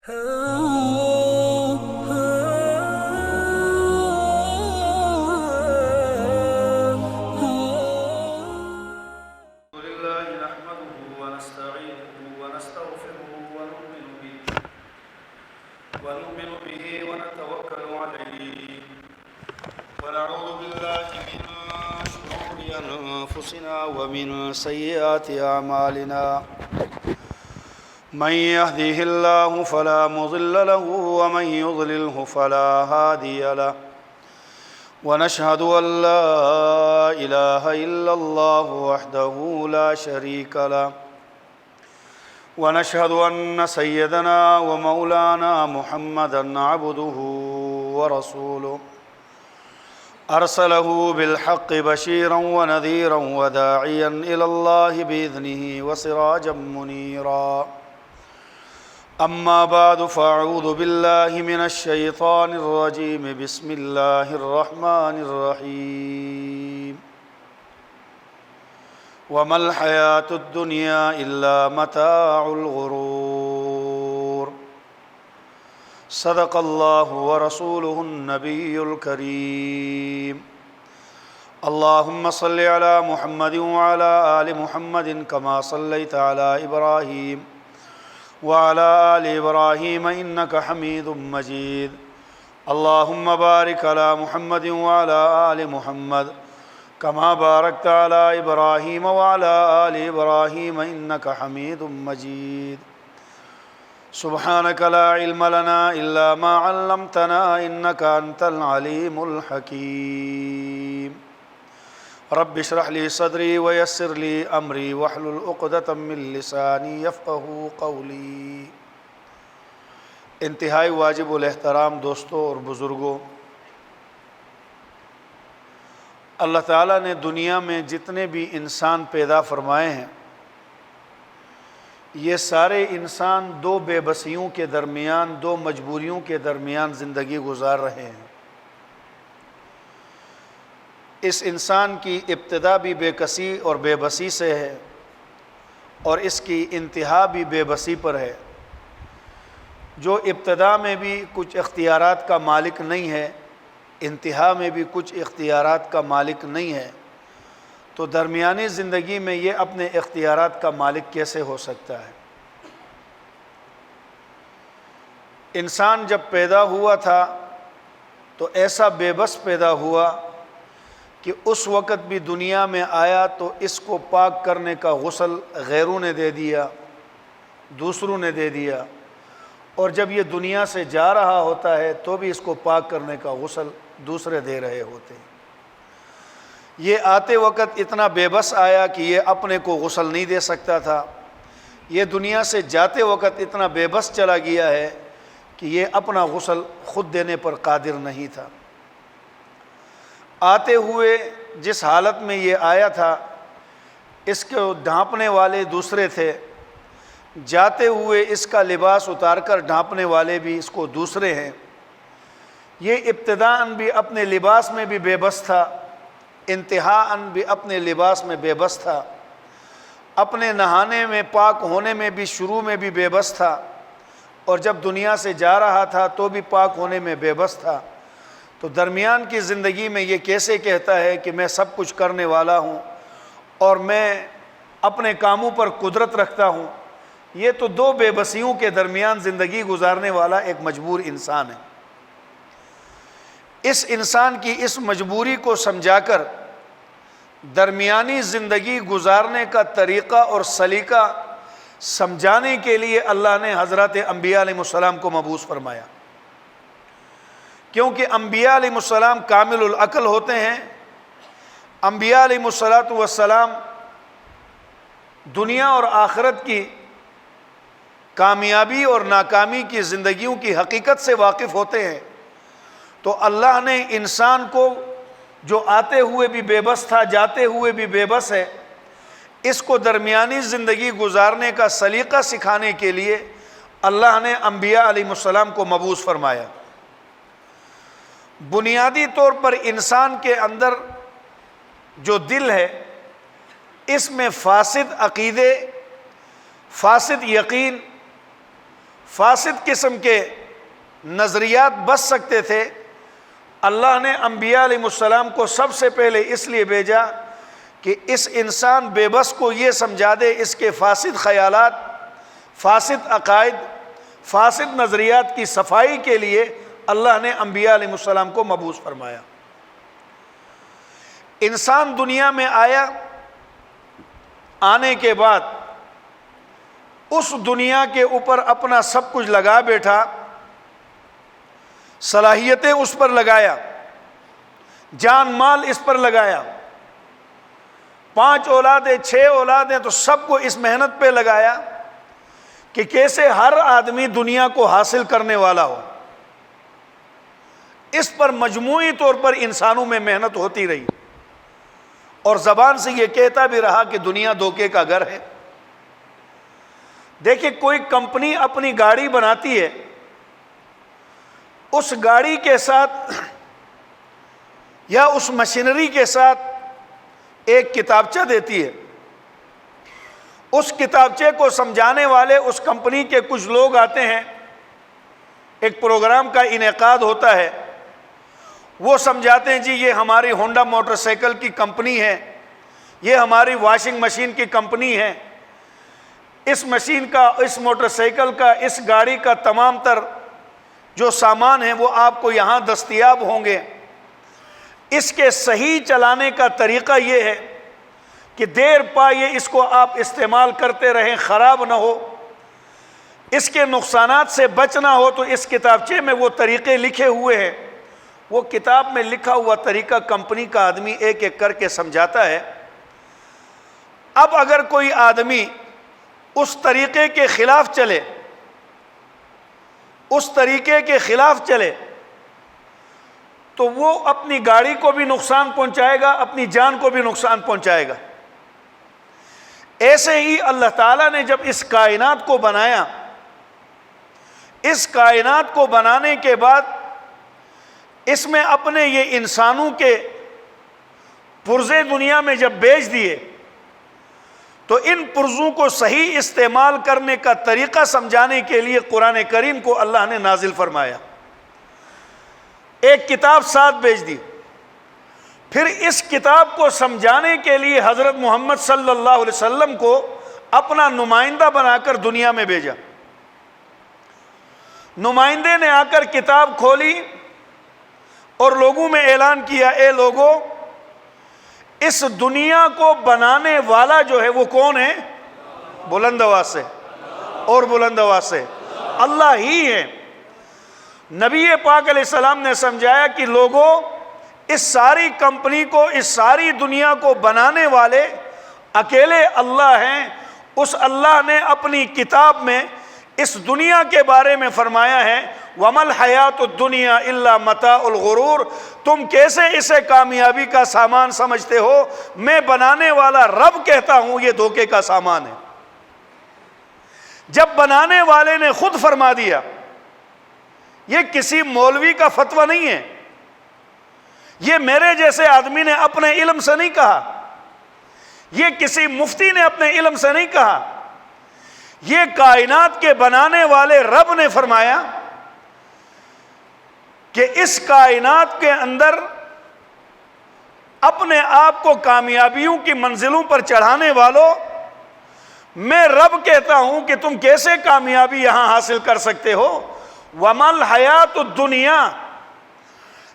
لله نحمده ونستعينه ونستغفره ونؤمن به ونتوكل عليه ونعوذ بالله من شرور أنفسنا ومن سيئات أعمالنا من يهده الله فلا مضل له ومن يضلله فلا هادي له ونشهد أن لا إله إلا الله وحده لا شريك له ونشهد أن سيدنا ومولانا محمدًا عبده ورسوله أرسله بالحق بشيرا ونذيرا وداعيا إلى الله بإذنه وسراجا منيرا أما بعد فأعوذ بالله من الشيطان الرجيم بسم الله الرحمن الرحيم وما الحياة الدنيا إلا متاع الغرور صدق الله ورسوله النبي الكريم اللهم صل على محمد وعلى آل محمد كما صليت على إبراهيم وعلى آل إبراهيم إنك حميد مجيد اللهم بارك على محمد وعلى آل محمد كما باركت على إبراهيم وعلى آل إبراهيم إنك حميد مجيد سبحانك لا علم لنا إلا ما علمتنا إنك أنت العليم الحكيم رب اشرح لي صدري ويسر لي أمري واحلل عقدة من لساني يفقهوا قولي انتہائی واجب الاحترام دوستوں اور بزرگوں، اللہ تعالیٰ نے دنیا میں جتنے بھی انسان پیدا فرمائے ہیں، یہ سارے انسان دو بے بسیوں کے درمیان، دو مجبوریوں کے درمیان زندگی گزار رہے ہیں۔ اس انسان کی ابتدا بھی بے کسی اور بے بسی سے ہے، اور اس کی انتہا بھی بے بسی پر ہے۔ جو ابتدا میں بھی کچھ اختیارات کا مالک نہیں ہے، انتہا میں بھی کچھ اختیارات کا مالک نہیں ہے، تو درمیانی زندگی میں یہ اپنے اختیارات کا مالک کیسے ہو سکتا ہے؟ انسان جب پیدا ہوا تھا تو ایسا بے بس پیدا ہوا کہ اس وقت بھی دنیا میں آیا تو اس کو پاک کرنے کا غسل غیروں نے دے دیا، دوسروں نے دے دیا، اور جب یہ دنیا سے جا رہا ہوتا ہے تو بھی اس کو پاک کرنے کا غسل دوسرے دے رہے ہوتے ہیں۔ یہ آتے وقت اتنا بے بس آیا کہ یہ اپنے کو غسل نہیں دے سکتا تھا، یہ دنیا سے جاتے وقت اتنا بے بس چلا گیا ہے کہ یہ اپنا غسل خود دینے پر قادر نہیں تھا۔ آتے ہوئے جس حالت میں یہ آیا تھا، اس کو ڈھانپنے والے دوسرے تھے، جاتے ہوئے اس کا لباس اتار کر ڈھانپنے والے بھی اس کو دوسرے ہیں۔ یہ ابتداءً بھی اپنے لباس میں بھی بے بس تھا، انتہاءً بھی اپنے لباس میں بے بس تھا، اپنے نہانے میں پاک ہونے میں بھی شروع میں بھی بے بس تھا، اور جب دنیا سے جا رہا تھا تو بھی پاک ہونے میں بے بس تھا۔ تو درمیان کی زندگی میں یہ کیسے کہتا ہے کہ میں سب کچھ کرنے والا ہوں اور میں اپنے کاموں پر قدرت رکھتا ہوں؟ یہ تو دو بے بسیوں کے درمیان زندگی گزارنے والا ایک مجبور انسان ہے۔ اس انسان کی اس مجبوری کو سمجھا کر درمیانی زندگی گزارنے کا طریقہ اور سلیقہ سمجھانے کے لیے اللہ نے حضرات انبیاء علیہ السلام کو مبعوث فرمایا، کیونکہ انبیاء علیہ السلام کامل العقل ہوتے ہیں۔ انبیاء علیہ السلام دنیا اور آخرت کی کامیابی اور ناکامی کی زندگیوں کی حقیقت سے واقف ہوتے ہیں، تو اللہ نے انسان کو جو آتے ہوئے بھی بے بس تھا، جاتے ہوئے بھی بے بس ہے، اس کو درمیانی زندگی گزارنے کا سلیقہ سکھانے کے لیے اللہ نے انبیاء علیہ السلام کو مبعوث فرمایا۔ بنیادی طور پر انسان کے اندر جو دل ہے، اس میں فاسد عقیدے، فاسد یقین، فاسد قسم کے نظریات بچ سکتے تھے، اللہ نے انبیاء علیہ السلام کو سب سے پہلے اس لیے بھیجا کہ اس انسان بے بس کو یہ سمجھا دے، اس کے فاسد خیالات، فاسد عقائد، فاسد نظریات کی صفائی کے لیے اللہ نے انبیاء علیہ السلام کو مبعوث فرمایا۔ انسان دنیا میں آیا، آنے کے بعد اس دنیا کے اوپر اپنا سب کچھ لگا بیٹھا، صلاحیتیں اس پر لگایا، جان مال اس پر لگایا، 5 اولادیں 6 اولادیں تو سب کو اس محنت پہ لگایا کہ کیسے ہر آدمی دنیا کو حاصل کرنے والا ہو۔ اس پر مجموعی طور پر انسانوں میں محنت ہوتی رہی، اور زبان سے یہ کہتا بھی رہا کہ دنیا دھوکے کا گھر ہے۔ دیکھیں، کوئی کمپنی اپنی گاڑی بناتی ہے، اس گاڑی کے ساتھ یا اس مشینری کے ساتھ ایک کتابچہ دیتی ہے۔ اس کتابچے کو سمجھانے والے اس کمپنی کے کچھ لوگ آتے ہیں، ایک پروگرام کا انعقاد ہوتا ہے، وہ سمجھاتے ہیں جی یہ ہماری ہونڈا موٹر سائیکل کی کمپنی ہے، یہ ہماری واشنگ مشین کی کمپنی ہے، اس مشین کا، اس موٹر سائیکل کا، اس گاڑی کا تمام تر جو سامان ہیں وہ آپ کو یہاں دستیاب ہوں گے۔ اس کے صحیح چلانے کا طریقہ یہ ہے کہ دیر پا یہ اس کو آپ استعمال کرتے رہیں، خراب نہ ہو، اس کے نقصانات سے بچنا ہو تو اس کتابچے میں وہ طریقے لکھے ہوئے ہیں۔ وہ کتاب میں لکھا ہوا طریقہ کمپنی کا آدمی ایک ایک کر کے سمجھاتا ہے۔ اب اگر کوئی آدمی اس طریقے کے خلاف چلے، اس طریقے کے خلاف چلے تو وہ اپنی گاڑی کو بھی نقصان پہنچائے گا، اپنی جان کو بھی نقصان پہنچائے گا۔ ایسے ہی اللہ تعالیٰ نے جب اس کائنات کو بنایا، اس کائنات کو بنانے کے بعد اس میں اپنے یہ انسانوں کے پرزے دنیا میں جب بیچ دیے تو ان پرزوں کو صحیح استعمال کرنے کا طریقہ سمجھانے کے لیے قرآن کریم کو اللہ نے نازل فرمایا، ایک کتاب ساتھ بھیج دی۔ پھر اس کتاب کو سمجھانے کے لیے حضرت محمد صلی اللہ علیہ وسلم کو اپنا نمائندہ بنا کر دنیا میں بھیجا۔ نمائندے نے آ کر کتاب کھولی اور لوگوں میں اعلان کیا، اے لوگوں، اس دنیا کو بنانے والا جو ہے وہ کون ہے؟ بلند آواز سے اور بلند آواز سے اللہ ہی ہے۔ نبی پاک علیہ السلام نے سمجھایا کہ لوگوں، اس ساری کمپنی کو، اس ساری دنیا کو بنانے والے اکیلے اللہ ہیں۔ اس اللہ نے اپنی کتاب میں اس دنیا کے بارے میں فرمایا ہے، وَمَا الْحَيَاةُ الدُّنْيَا إِلَّا مَتَاعُ الْغُرُورِ، تم کیسے اسے کامیابی کا سامان سمجھتے ہو؟ میں بنانے والا رب کہتا ہوں یہ دھوکے کا سامان ہے۔ جب بنانے والے نے خود فرما دیا، یہ کسی مولوی کا فتویٰ نہیں ہے، یہ میرے جیسے آدمی نے اپنے علم سے نہیں کہا، یہ کسی مفتی نے اپنے علم سے نہیں کہا، یہ کائنات کے بنانے والے رب نے فرمایا کہ اس کائنات کے اندر اپنے آپ کو کامیابیوں کی منزلوں پر چڑھانے والوں، میں رب کہتا ہوں کہ تم کیسے کامیابی یہاں حاصل کر سکتے ہو۔ وَمَا الْحَيَاةُ الدُّنْيَا،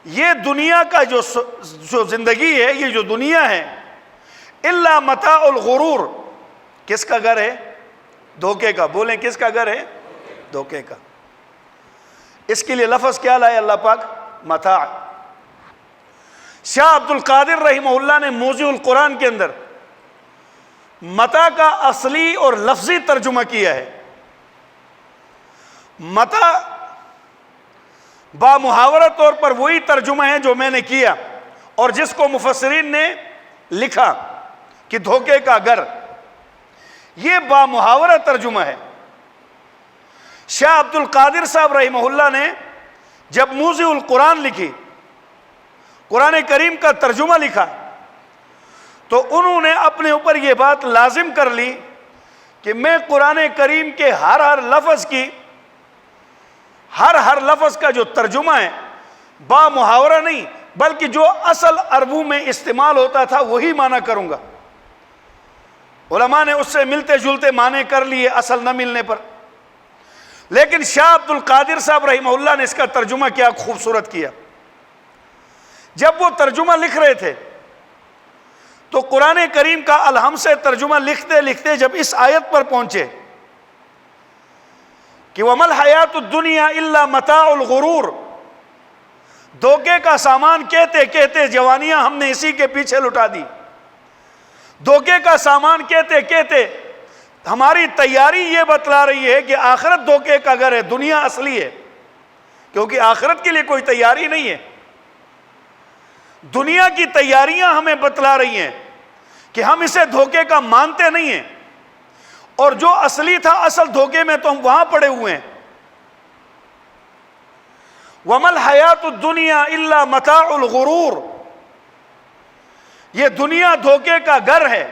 یہ دنیا کا جو زندگی ہے، یہ جو دنیا ہے، إِلَّا مَتَاعُ الْغُرُورِ، کس کا گھر ہے؟ دھوکے کا۔ بولیں کس کا گھر ہے؟ دھوکے کا۔ اس کے لیے لفظ کیا لائے اللہ پاک؟ متاع۔ شاہ عبد القادر رحمہ اللہ نے موضوع القرآن کے اندر متاع کا اصلی اور لفظی ترجمہ کیا ہے۔ متاع بامحاورہ طور پر وہی ترجمہ ہے جو میں نے کیا اور جس کو مفسرین نے لکھا کہ دھوکے کا گھر، یہ بامحاورہ ترجمہ ہے۔ شاہ عبد القادر صاحب رحمہ اللہ نے جب موضوع القرآن لکھی، قرآن کریم کا ترجمہ لکھا، تو انہوں نے اپنے اوپر یہ بات لازم کر لی کہ میں قرآن کریم کے ہر لفظ کی ہر لفظ کا جو ترجمہ ہے با محاورہ نہیں بلکہ جو اصل عربوں میں استعمال ہوتا تھا وہی معنی کروں گا۔ علماء نے اس سے ملتے جلتے معنی کر لیے اصل نہ ملنے پر، لیکن شاہ عبد القادر صاحب رحمہ اللہ نے اس کا ترجمہ کیا خوبصورت کیا۔ جب وہ ترجمہ لکھ رہے تھے تو قرآن کریم کا الحمد سے ترجمہ لکھتے لکھتے جب اس آیت پر پہنچے کہ وَمَا الْحَيَاةُ الدُّنْيَا إِلَّا مَتَاعُ الْغُرُورِ، دھوکے کا سامان کہتے کہتے جوانیاں ہم نے اسی کے پیچھے لٹا دی، دھوکے کا سامان کہتے کہتے ہماری تیاری یہ بتلا رہی ہے کہ آخرت دھوکے کا گھر ہے، دنیا اصلی ہے، کیونکہ آخرت کے لیے کوئی تیاری نہیں ہے۔ دنیا کی تیاریاں ہمیں بتلا رہی ہیں کہ ہم اسے دھوکے کا مانتے نہیں ہیں، اور جو اصلی تھا اصل دھوکے میں تو ہم وہاں پڑے ہوئے ہیں۔ وَمَا الْحَيَاةُ الدُّنْيَا إِلَّا مَتَاعُ الْغُرُورِ، یہ دنیا دھوکے کا گھر ہے۔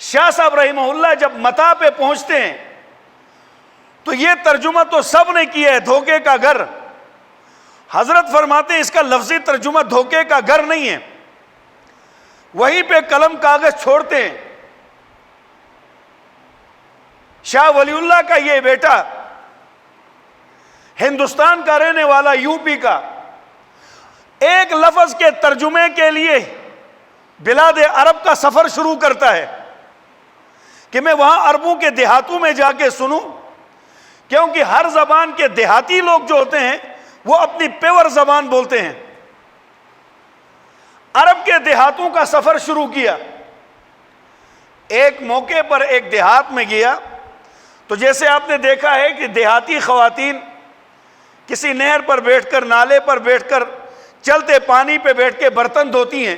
شاہ صاحب رحمہ اللہ جب متاع پہ پہنچتے ہیں تو یہ ترجمہ تو سب نے کیا ہے، دھوکے کا گھر۔ حضرت فرماتے ہیں اس کا لفظی ترجمہ دھوکے کا گھر نہیں ہے، وہیں پہ قلم کاغذ چھوڑتے ہیں۔ شاہ ولی اللہ کا یہ بیٹا ہندوستان کا رہنے والا، یو پی کا، ایک لفظ کے ترجمے کے لیے بلاد عرب کا سفر شروع کرتا ہے کہ میں وہاں عربوں کے دیہاتوں میں جا کے سنوں، کیونکہ ہر زبان کے دیہاتی لوگ جو ہوتے ہیں وہ اپنی پیور زبان بولتے ہیں۔ عرب کے دیہاتوں کا سفر شروع کیا۔ ایک موقع پر ایک دیہات میں گیا تو جیسے آپ نے دیکھا ہے کہ دیہاتی خواتین کسی نہر پر بیٹھ کر، نالے پر بیٹھ کر، چلتے پانی پہ بیٹھ کے برتن دھوتی ہیں،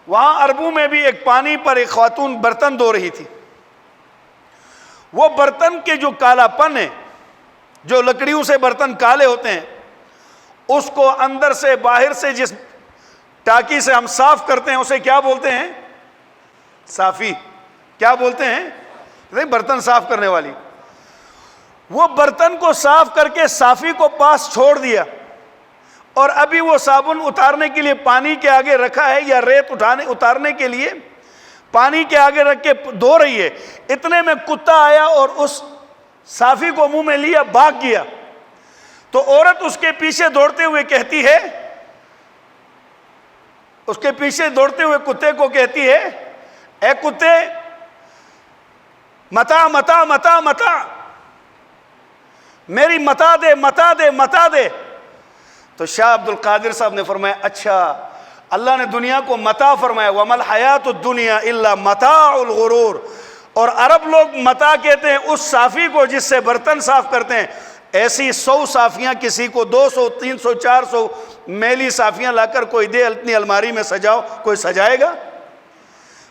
وہاں عربوں میں بھی ایک پانی پر ایک خاتون برتن دھو رہی تھی۔ وہ برتن کے جو کالا پن ہے، جو لکڑیوں سے برتن کالے ہوتے ہیں، اس کو اندر سے باہر سے جس ٹاکی سے ہم صاف کرتے ہیں اسے کیا بولتے ہیں؟ صافی۔ کیا بولتے ہیں؟ نہیں، برتن صاف کرنے والی۔ وہ برتن کو صاف کر کے صافی کو پاس چھوڑ دیا، اور ابھی وہ صابن اتارنے کے لیے پانی کے آگے رکھا ہے، یا ریت اتارنے کے لیے پانی کے آگے رکھ کے دھو رہی ہے۔ اتنے میں کتا آیا اور اس صافی کو منہ میں لیا، بھاگ گیا۔ تو عورت اس کے پیچھے دوڑتے ہوئے کہتی ہے، اس کے پیچھے دوڑتے ہوئے کتے کو کہتی ہے، اے کتے، متا متا متا متا، میری متا دے متا دے متا دے۔ تو شاہ عبد القادر صاحب نے فرمایا اچھا، اللہ نے دنیا کو متاع فرمایا، وَمَا الْحَيَاةُ الدُّنْيَا إِلَّا مَتَاعُ الْغُرُورِ، اور عرب لوگ متاع کہتے ہیں اس صافی کو جس سے برتن صاف کرتے ہیں۔ ایسی 100 صافیاں کسی کو 200 300 400 میلی صافیاں لا کر کوئی دے، اتنی الماری میں سجاؤ، کوئی سجائے گا؟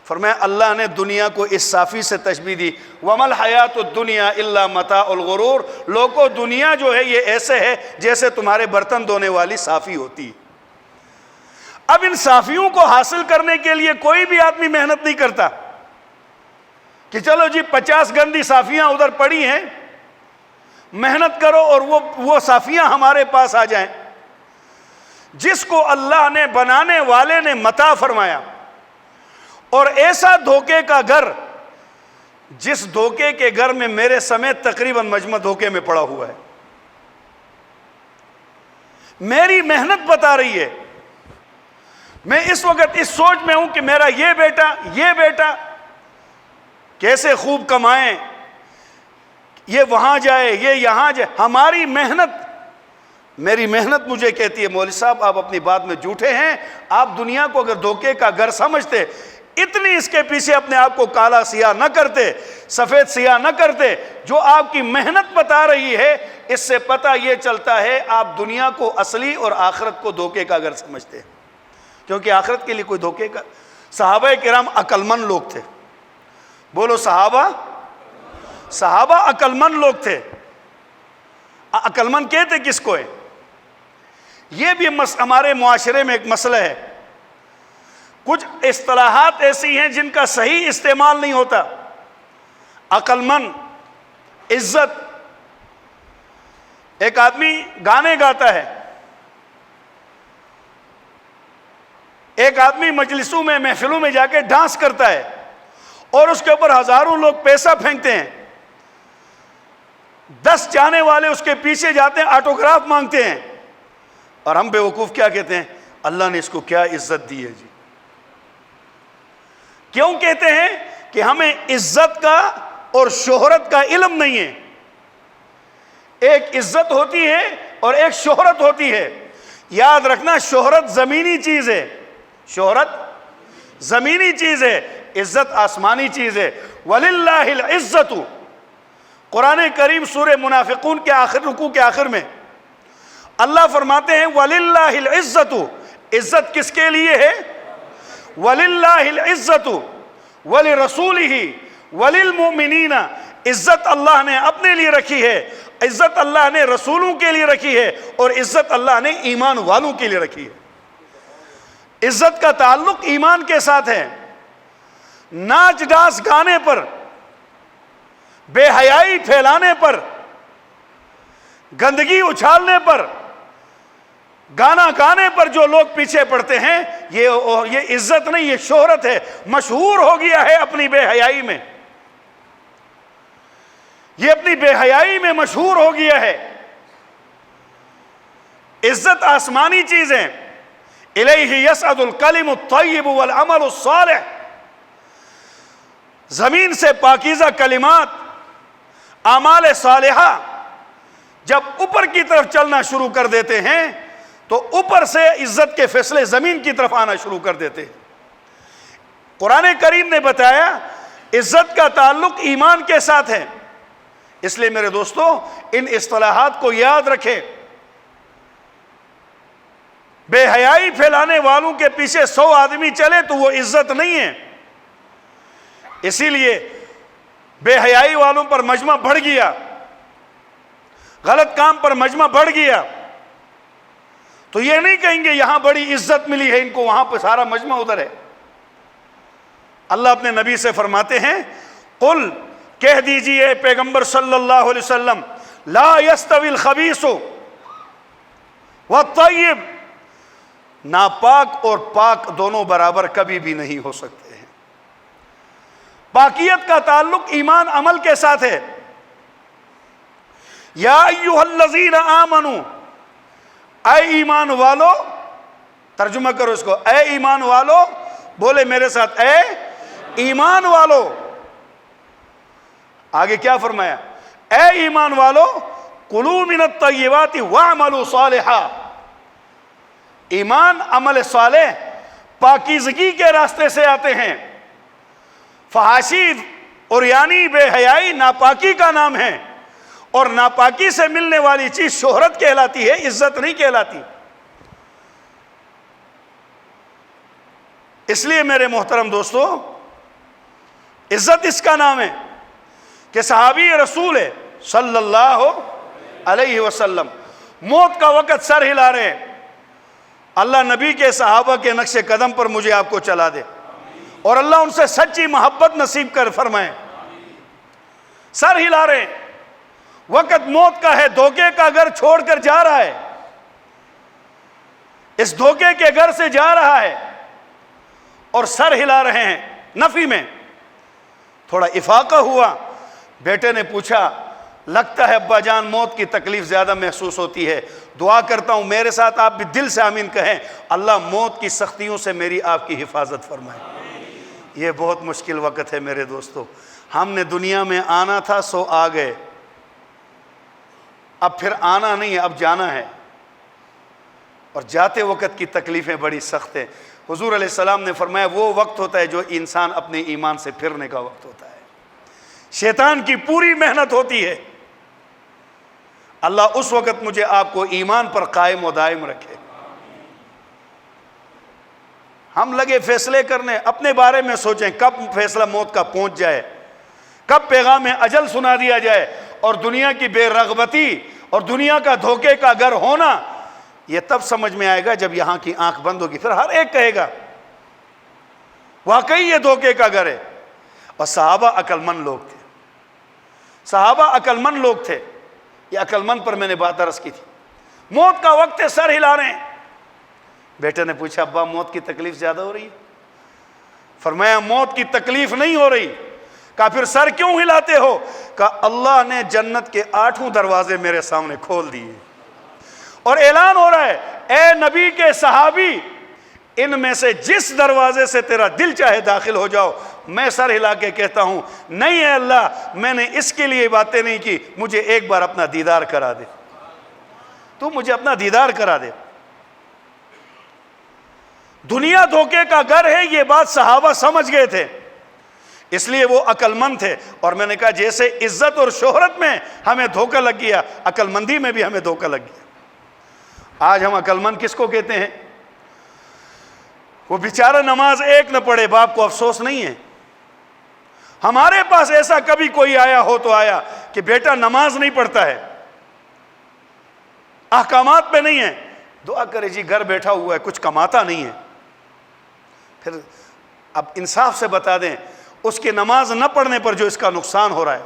فرمایا اللہ نے دنیا کو اس صافی سے تشبیہ دی، وَمَا الْحَيَاةُ الدُّنْيَا إِلَّا مَتَاعُ الْغُرُورِ، لوگوں دنیا جو ہے یہ ایسے ہے جیسے تمہارے برتن دھونے والی صافی ہوتی۔ اب ان صافیوں کو حاصل کرنے کے لیے کوئی بھی آدمی محنت نہیں کرتا کہ چلو جی 50 گندی صافیاں ادھر پڑی ہیں، محنت کرو اور وہ صافیاں ہمارے پاس آ جائیں۔ جس کو اللہ نے بنانے والے نے متاع فرمایا، اور ایسا دھوکے کا گھر، جس دھوکے کے گھر میں میرے سمیت تقریباً مجمع دھوکے میں پڑا ہوا ہے۔ میری محنت بتا رہی ہے، میں اس وقت اس سوچ میں ہوں کہ میرا یہ بیٹا کیسے خوب کمائیں، یہ وہاں جائے، یہ یہاں جائے۔ ہماری محنت، میری محنت مجھے کہتی ہے مولوی صاحب آپ اپنی بات میں جھوٹے ہیں، آپ دنیا کو اگر دھوکے کا گھر سمجھتے، اتنی اس کے پیچھے اپنے آپ کو کالا سیاہ نہ کرتے، سفید سیاہ نہ کرتے۔ جو آپ کی محنت بتا رہی ہے اس سے پتہ یہ چلتا ہے آپ دنیا کو اصلی اور آخرت کو دھوکے کا گھر سمجھتے ہیں، کیونکہ آخرت کے لیے کوئی دھوکے کا۔ صحابہ کرام عقل مند لوگ تھے، بولو صحابہ عقل مند لوگ تھے۔ عقل مند کہتے کس کو ہے؟ یہ بھی ہمارے معاشرے میں ایک مسئلہ ہے، کچھ اصطلاحات ایسی ہیں جن کا صحیح استعمال نہیں ہوتا۔ عقل مند، عزت، ایک آدمی گانے گاتا ہے، ایک آدمی مجلسوں میں محفلوں میں جا کے ڈانس کرتا ہے اور اس کے اوپر ہزاروں لوگ پیسہ پھینکتے ہیں، 10 چاہنے والے اس کے پیچھے جاتے ہیں، آٹوگراف مانگتے ہیں، اور ہم بے وقوف کیا کہتے ہیں؟ اللہ نے اس کو کیا عزت دی ہے جی۔ کیوں کہتے ہیں؟ کہ ہمیں عزت کا اور شہرت کا علم نہیں ہے۔ ایک عزت ہوتی ہے اور ایک شہرت ہوتی ہے۔ یاد رکھنا، شہرت زمینی چیز ہے، شہرت زمینی چیز ہے، عزت آسمانی چیز ہے۔ وَلِلَّهِ الْعِزَّةُ، قرآن کریم سورہ منافقون کے آخر رکوع کے آخر میں اللہ فرماتے ہیں وَلِلَّهِ الْعِزَّةُ، عزت کس کے لیے ہے؟ وَلِلَّهِ الْعِزَّةُ وَلِرَسُولِهِ وَلِلْمُؤْمِنِينَ، عزت اللہ نے اپنے لیے رکھی ہے، عزت اللہ نے رسولوں کے لیے رکھی ہے، اور عزت اللہ نے ایمان والوں کے لیے رکھی ہے۔ عزت کا تعلق ایمان کے ساتھ ہے۔ ناچ ڈانس گانے پر، بے حیائی پھیلانے پر، گندگی اچھالنے پر، گانا گانے پر جو لوگ پیچھے پڑتے ہیں، یہ عزت نہیں، یہ شہرت ہے۔ مشہور ہو گیا ہے اپنی بے حیائی میں، یہ اپنی بے حیائی میں مشہور ہو گیا ہے۔ عزت آسمانی چیز ہے۔ الیہ یصعد الکلم الطیب والعمل الصالح، زمین سے پاکیزہ کلمات، اعمال صالحہ جب اوپر کی طرف چلنا شروع کر دیتے ہیں تو اوپر سے عزت کے فیصلے زمین کی طرف آنا شروع کر دیتے ہیں۔ قرآن کریم نے بتایا عزت کا تعلق ایمان کے ساتھ ہے۔ اس لیے میرے دوستو، ان اصطلاحات کو یاد رکھیں۔ بے حیائی پھیلانے والوں کے پیچھے 100 آدمی چلے تو وہ عزت نہیں ہے۔ اسی لیے بے حیائی والوں پر مجمع بڑھ گیا، غلط کام پر مجمع بڑھ گیا تو یہ نہیں کہیں گے یہاں بڑی عزت ملی ہے ان کو، وہاں پہ سارا مجمع ادھر ہے۔ اللہ اپنے نبی سے فرماتے ہیں قل، کہہ دیجئے پیغمبر صلی اللہ علیہ وسلم، لا یستوی الخبیث والطیب، ناپاک اور پاک دونوں برابر کبھی بھی نہیں ہو سکتے ہیں۔ پاکیت کا تعلق ایمان عمل کے ساتھ ہے۔ یا ایھا الذین آمنوا، اے ایمان والو، ترجمہ کرو اس کو، اے ایمان والو، بولے میرے ساتھ، اے ایمان والو۔ آگے کیا فرمایا؟ اے ایمان والو، کلوا من الطیبات واعملوا صالحا، ایمان عمل صالح پاکیزگی کے راستے سے آتے ہیں۔ فحاشی اور یعنی بے حیائی ناپاکی کا نام ہے، اور ناپاکی سے ملنے والی چیز شہرت کہلاتی ہے، عزت نہیں کہلاتی۔ اس لیے میرے محترم دوستو، عزت اس کا نام ہے کہ صحابی رسول صلی اللہ علیہ وسلم موت کا وقت سر ہلا رہے ہیں، اللہ نبی کے صحابہ کے نقش قدم پر مجھے آپ کو چلا دے، اور اللہ ان سے سچی محبت نصیب کر فرمائے۔ سر ہلا رہے ہیں، وقت موت کا ہے، دھوکے کا گھر چھوڑ کر جا رہا ہے، اس دھوکے کے گھر سے جا رہا ہے اور سر ہلا رہے ہیں نفی میں۔ تھوڑا افاقہ ہوا، بیٹے نے پوچھا لگتا ہے ابا جان موت کی تکلیف زیادہ محسوس ہوتی ہے، دعا کرتا ہوں میرے ساتھ آپ بھی دل سے آمین کہیں، اللہ موت کی سختیوں سے میری آپ کی حفاظت فرمائے۔ یہ بہت مشکل وقت ہے میرے دوستو، ہم نے دنیا میں آنا تھا سو آ گئے، اب پھر آنا نہیں ہے، اب جانا ہے، اور جاتے وقت کی تکلیفیں بڑی سخت ہیں۔ حضور علیہ السلام نے فرمایا وہ وقت ہوتا ہے جو انسان اپنے ایمان سے پھرنے کا وقت ہوتا ہے، شیطان کی پوری محنت ہوتی ہے۔ اللہ اس وقت مجھے آپ کو ایمان پر قائم و دائم رکھے۔ ہم لگے فیصلے کرنے، اپنے بارے میں سوچیں کب فیصلہ موت کا پہنچ جائے، کب پیغام اجل سنا دیا جائے، اور دنیا کی بے رغبتی اور دنیا کا دھوکے کا گھر ہونا یہ تب سمجھ میں آئے گا جب یہاں کی آنکھ بند ہوگی، پھر ہر ایک کہے گا واقعی یہ دھوکے کا گھر ہے۔ اور صحابہ عقل مند لوگ تھے، صحابہ عقل مند لوگ تھے، یہ عقل مند پر میں نے بات عرض کی تھی. موت کا وقت ہے، سر ہلا رہے ہیں. بیٹے نے پوچھا ابا موت کی تکلیف زیادہ ہو رہی ہے؟ فرمایا موت کی تکلیف نہیں ہو رہی. کہا پھر سر کیوں ہلاتے ہو؟ کہا اللہ نے جنت کے 8 دروازے میرے سامنے کھول دیے اور اعلان ہو رہا ہے اے نبی کے صحابی، ان میں سے جس دروازے سے تیرا دل چاہے داخل ہو جاؤ. میں سر ہلا کے کہتا ہوں نہیں ہے اللہ، میں نے اس کے لیے باتیں نہیں کی، مجھے ایک بار اپنا دیدار کرا دے، تو مجھے اپنا دیدار کرا دے. دنیا دھوکے کا گھر ہے، یہ بات صحابہ سمجھ گئے تھے، اس لیے وہ عقل مند تھے. اور میں نے کہا جیسے عزت اور شہرت میں ہمیں دھوکہ لگ گیا، عقل مندی میں بھی ہمیں دھوکہ لگ گیا. آج ہم عقل مند کس کو کہتے ہیں؟ وہ بیچارہ نماز ایک نہ پڑھے، باپ کو افسوس نہیں ہے. ہمارے پاس ایسا کبھی کوئی آیا ہو تو آیا کہ بیٹا نماز نہیں پڑھتا ہے، احکامات پہ نہیں ہے، دعا کرے جی گھر بیٹھا ہوا ہے، کچھ کماتا نہیں ہے. پھر اب انصاف سے بتا دیں اس کے نماز نہ پڑھنے پر جو اس کا نقصان ہو رہا ہے.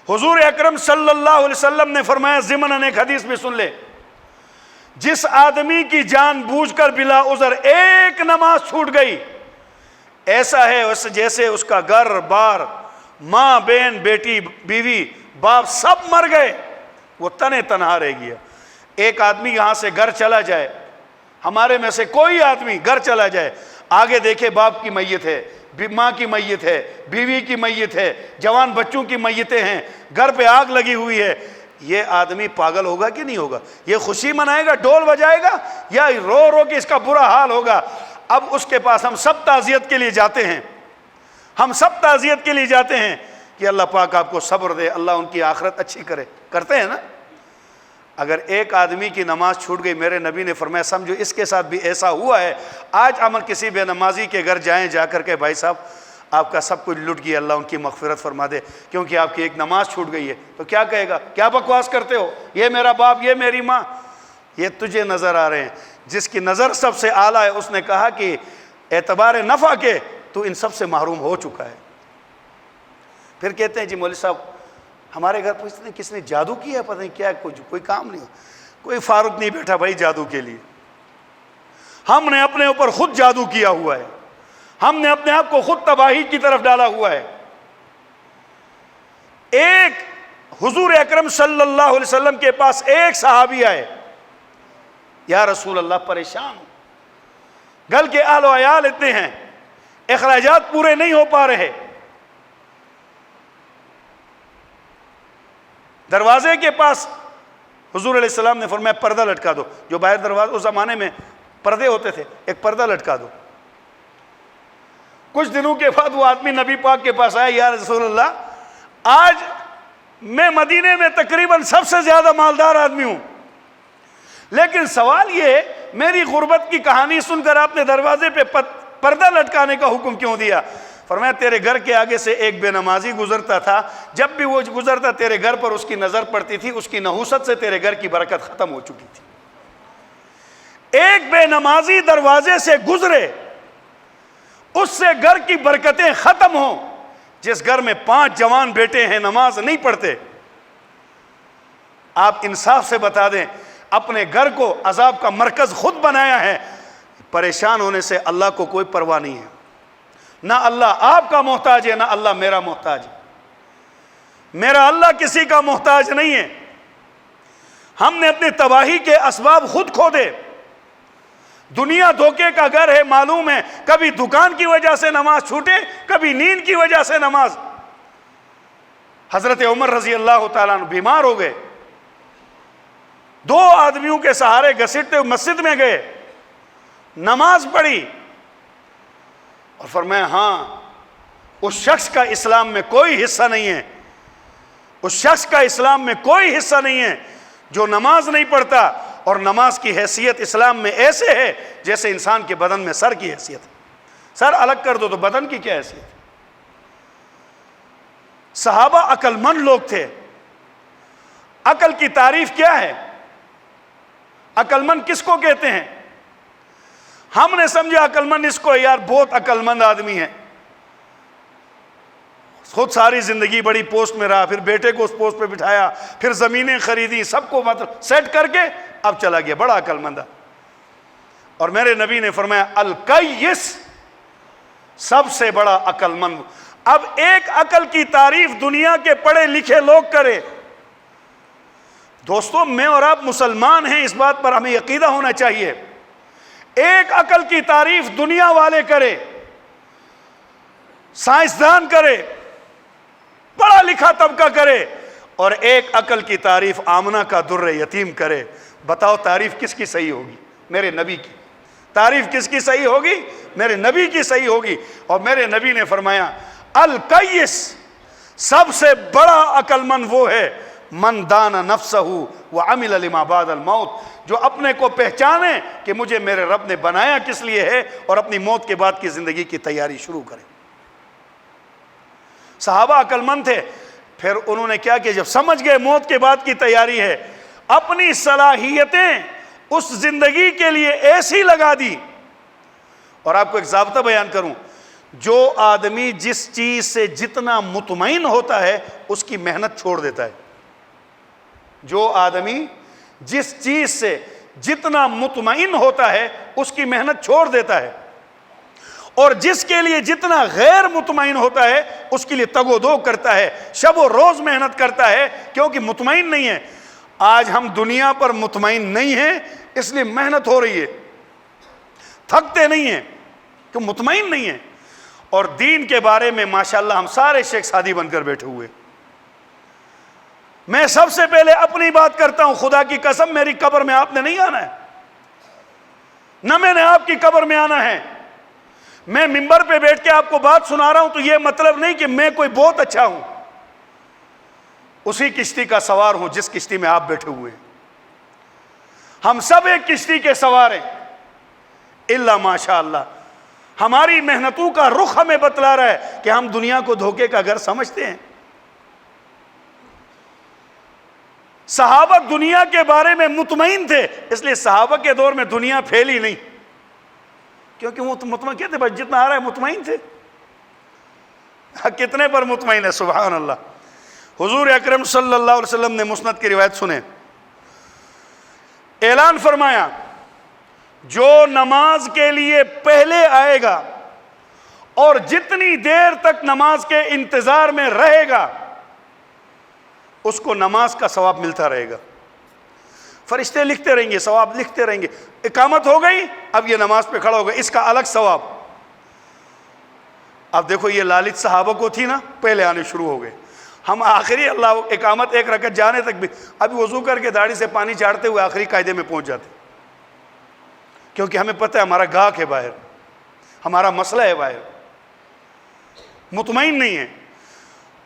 حضور اکرم صلی اللہ علیہ وسلم نے فرمایا، ضمن ایک حدیث بھی سن لے، جس آدمی کی جان بوجھ کر بلا عذر ایک نماز چھوٹ گئی، ایسا ہے جیسے اس کا گھر بار، ماں بہن بیٹی بیوی باپ سب مر گئے، وہ تنے تنہا رہ گیا. ایک آدمی یہاں سے گھر چلا جائے، ہمارے میں سے کوئی آدمی گھر چلا جائے، آگے دیکھے باپ کی میت ہے، ماں کی میت ہے، بیوی کی میت ہے، جوان بچوں کی میتیں ہیں، گھر پہ آگ لگی ہوئی ہے، یہ آدمی پاگل ہوگا کہ نہیں ہوگا؟ یہ خوشی منائے گا، ڈول بجائے گا، یا رو رو کے اس کا برا حال ہوگا؟ اب اس کے پاس ہم سب تعزیت کے لیے جاتے ہیں، ہم سب تعزیت کے لیے جاتے ہیں کہ اللہ پاک آپ کو صبر دے، اللہ ان کی آخرت اچھی کرے، کرتے ہیں نا؟ اگر ایک آدمی کی نماز چھوٹ گئی، میرے نبی نے فرمایا سمجھو اس کے ساتھ بھی ایسا ہوا ہے. آج ہم کسی بے نمازی کے گھر جائیں، جا کر کے بھائی صاحب آپ کا سب کچھ لٹ گیا، اللہ ان کی مغفرت فرما دے کیونکہ آپ کی ایک نماز چھوٹ گئی ہے، تو کیا کہے گا؟ کیا بکواس کرتے ہو، یہ میرا باپ، یہ میری ماں. یہ تجھے نظر آ رہے ہیں، جس کی نظر سب سے اعلیٰ ہے اس نے کہا کہ اعتبار نفع کے تو ان سب سے محروم ہو چکا ہے. پھر کہتے ہیں جی مولوی صاحب ہمارے گھر پوچھتے ہیں کس نے جادو کیا ہے، پتہ نہیں کیا، کوئی کام نہیں ہو، کوئی فارغ نہیں بیٹھا بھائی جادو کے لیے. ہم نے اپنے اوپر خود جادو کیا ہوا ہے، ہم نے اپنے آپ کو خود تباہی کی طرف ڈالا ہوا ہے. ایک حضور اکرم صلی اللہ علیہ وسلم کے پاس ایک صحابی آئے، یا رسول اللہ پریشان ہوں، گھر کے اہل و عیال اتنے ہیں، اخراجات پورے نہیں ہو پا رہے. دروازے کے پاس حضور علیہ السلام نے فرمایا پردہ لٹکا دو. جو باہر دروازے، اس زمانے میں پردے ہوتے تھے، ایک پردہ لٹکا دو. کچھ دنوں کے بعد وہ آدمی نبی پاک کے پاس آیا، یا رسول اللہ آج میں مدینے میں تقریباً سب سے زیادہ مالدار آدمی ہوں، لیکن سوال یہ ہے میری غربت کی کہانی سن کر آپ نے دروازے پہ پردہ لٹکانے کا حکم کیوں دیا؟ فرمایا تیرے گھر کے آگے سے ایک بے نمازی گزرتا تھا، جب بھی وہ گزرتا تیرے گھر پر اس کی نظر پڑتی تھی، اس کی نحوست سے تیرے گھر کی برکت ختم ہو چکی تھی. ایک بے نمازی دروازے سے گزرے، اس سے گھر کی برکتیں ختم ہوں. جس گھر میں 5 جوان بیٹے ہیں نماز نہیں پڑھتے، آپ انصاف سے بتا دیں اپنے گھر کو عذاب کا مرکز خود بنایا ہے. پریشان ہونے سے اللہ کو کوئی پرواہ نہیں ہے، نہ اللہ آپ کا محتاج ہے، نہ اللہ میرا محتاج ہے. میرا اللہ کسی کا محتاج نہیں ہے. ہم نے اپنی تباہی کے اسباب خود کھودے. دنیا دھوکے کا گھر ہے، معلوم ہے، کبھی دکان کی وجہ سے نماز چھوٹے، کبھی نیند کی وجہ سے نماز. حضرت عمر رضی اللہ تعالیٰ عنہ بیمار ہو گئے، 2 آدمیوں کے سہارے گھسیٹتے مسجد میں گئے، نماز پڑھی اور فرمایا ہاں اس شخص کا اسلام میں کوئی حصہ نہیں ہے، اس شخص کا اسلام میں کوئی حصہ نہیں ہے جو نماز نہیں پڑھتا. اور نماز کی حیثیت اسلام میں ایسے ہے جیسے انسان کے بدن میں سر کی حیثیت ہے. سر الگ کر دو تو بدن کی کیا حیثیت ہے؟ صحابہ عقل مند لوگ تھے. عقل کی تعریف کیا ہے؟ عقل مند کس کو کہتے ہیں؟ ہم نے سمجھا عقل مند اس کو یار بہت عقل مند آدمی ہے. خود ساری زندگی بڑی پوسٹ میں رہا، پھر بیٹے کو اس پوسٹ پہ بٹھایا، پھر زمینیں خریدی، سب کو مطلب سیٹ کر کے اب چلا گیا، بڑا عقل مند ہے۔ اور میرے نبی نے فرمایا الکیس، سب سے بڑا عقل مند۔ اب ایک عقل کی تعریف دنیا کے پڑھے لکھے لوگ کرے، دوستو میں اور آپ مسلمان ہیں، اس بات پر ہمیں عقیدہ ہونا چاہیے۔ ایک عقل کی تعریف دنیا والے کرے، سائنسدان کرے، پڑھا لکھا طبقہ کرے، اور ایک عقل کی تعریف آمنہ کا در یتیم کرے، بتاؤ تعریف کس کی صحیح ہوگی؟ میرے نبی کی۔ تعریف کس کی صحیح ہوگی؟ میرے نبی کی صحیح ہوگی۔ اور میرے نبی نے فرمایا الکیس، سب سے بڑا عقل مند وہ ہے من دان نفسہ وعمل لما بعد الموت، جو اپنے کو پہچانے کہ مجھے میرے رب نے بنایا کس لیے ہے، اور اپنی موت کے بعد کی زندگی کی تیاری شروع کرے۔ صحابہ عقل مند تھے، پھر انہوں نے کیا کہ جب سمجھ گئے موت کے بعد کی تیاری ہے، اپنی صلاحیتیں اس زندگی کے لیے ایسی لگا دی۔ اور آپ کو ایک ضابطہ بیان کروں، جو آدمی جس چیز سے جتنا مطمئن ہوتا ہے اس کی محنت چھوڑ دیتا ہے۔ جو آدمی جس چیز سے جتنا مطمئن ہوتا ہے اس کی محنت چھوڑ دیتا ہے، اور جس کے لیے جتنا غیر مطمئن ہوتا ہے اس کے لیے تگ و دو کرتا ہے، شب و روز محنت کرتا ہے، کیونکہ مطمئن نہیں ہے۔ آج ہم دنیا پر مطمئن نہیں ہیں، اس لیے محنت ہو رہی ہے، تھکتے نہیں ہیں کہ مطمئن نہیں ہیں۔ اور دین کے بارے میں ماشاءاللہ ہم سارے شیخ سادی بن کر بیٹھے ہوئے۔ میں سب سے پہلے اپنی بات کرتا ہوں، خدا کی قسم میری قبر میں آپ نے نہیں آنا ہے، نہ میں نے آپ کی قبر میں آنا ہے۔ میں منبر پہ بیٹھ کے آپ کو بات سنا رہا ہوں تو یہ مطلب نہیں کہ میں کوئی بہت اچھا ہوں، اسی کشتی کا سوار ہوں جس کشتی میں آپ بیٹھے ہوئے ہیں۔ ہم سب ایک کشتی کے سوار ہیں، الا ماشاء اللہ ہماری محنتوں کا رخ ہمیں بتلا رہا ہے کہ ہم دنیا کو دھوکے کا گھر سمجھتے ہیں۔ صحابہ دنیا کے بارے میں مطمئن تھے، اس لیے صحابہ کے دور میں دنیا پھیلی نہیں، کیونکہ وہ مطمئن کہتے بس جتنا آ رہا ہے مطمئن تھے۔ کتنے پر مطمئن ہے؟ سبحان اللہ۔ حضور اکرم صلی اللہ علیہ وسلم نے مسند کی روایت سنیں، اعلان فرمایا جو نماز کے لیے پہلے آئے گا اور جتنی دیر تک نماز کے انتظار میں رہے گا اس کو نماز کا ثواب ملتا رہے گا۔ فرشتے لکھتے رہیں گے، ثواب لکھتے رہیں گے۔ اقامت ہو گئی، اب یہ نماز پہ کھڑا ہوگا، اس کا الگ ثواب۔ اب دیکھو یہ لالچ صحابہ کو تھی نا، پہلے آنے شروع ہو گئے۔ ہم آخری اللہ اقامت ایک رکعت جانے تک بھی ابھی وضو کر کے داڑھی سے پانی چاڑتے ہوئے آخری قاعدے میں پہنچ جاتے، کیونکہ ہمیں پتہ ہے ہمارا گاہک ہے باہر، ہمارا مسئلہ ہے باہر، مطمئن نہیں ہے۔